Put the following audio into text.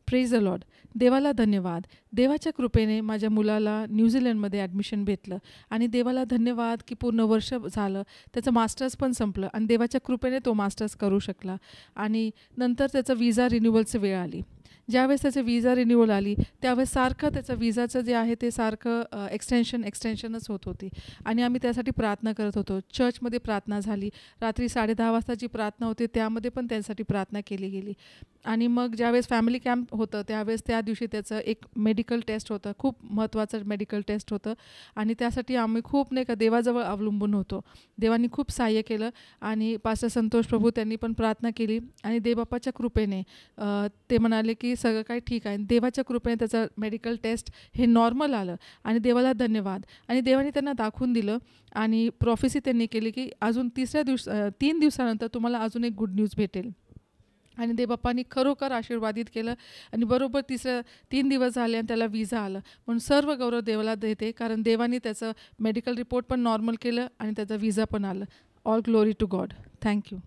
Praise the Lord. देवाला धन्यवाद. देवाच्या कृपेने माझ्या मुलाला न्यूझीलंडमध्ये ॲडमिशन भेटलं आणि देवाला धन्यवाद की पूर्ण वर्ष झालं. त्याचं मास्टर्स पण संपलं आणि देवाच्या कृपेने तो मास्टर्स करू शकला. आणि नंतर त्याचं विजा रिन्युअलची वेळ आली. ज्यावेळेस त्याची विजा रिन्युअल आली त्यावेळेस सारखं त्याचं विजाचं जे आहे ते सारखं एक्सटेन्शनच होत होती आणि आम्ही त्यासाठी प्रार्थना करत होतो. चर्चमध्ये प्रार्थना झाली. रात्री 10:30 वाजताची प्रार्थना होती, त्यामध्ये पण त्यासाठी प्रार्थना केली गेली. आणि मग ज्यावेळेस फॅमिली कॅम्प होतं त्यावेळेस त्या दिवशी त्याचं एक मेडिकल टेस्ट होतं, खूप महत्त्वाचं मेडिकल टेस्ट होतं आणि त्यासाठी आम्ही खूप नाही का देवाजवळ अवलंबून होतो. देवानी खूप सहाय्य केलं आणि पास्टर संतोष प्रभू त्यांनी पण प्रार्थना केली आणि देवबापाच्या कृपेने ते म्हणाले की सगळं काही ठीक आहे. देवाच्या कृपेने त्याचं मेडिकल टेस्ट हे नॉर्मल आलं आणि देवाला धन्यवाद. आणि देवाने त्यांना दाखवून दिलं आणि प्रॉफेसी त्यांनी केली की अजून 3 दिवसानंतर तुम्हाला अजून एक गुड न्यूज भेटेल. आणि देवबापांनी खरोखर आशीर्वादित केलं आणि बरोबर 3 दिवस झाले आणि त्याला विजा आलं. म्हणून सर्व गौरव देवाला देते, कारण देवाने त्याचं मेडिकल रिपोर्ट पण नॉर्मल केलं आणि त्याचा विजा पण आलं. All glory to God. Thank you.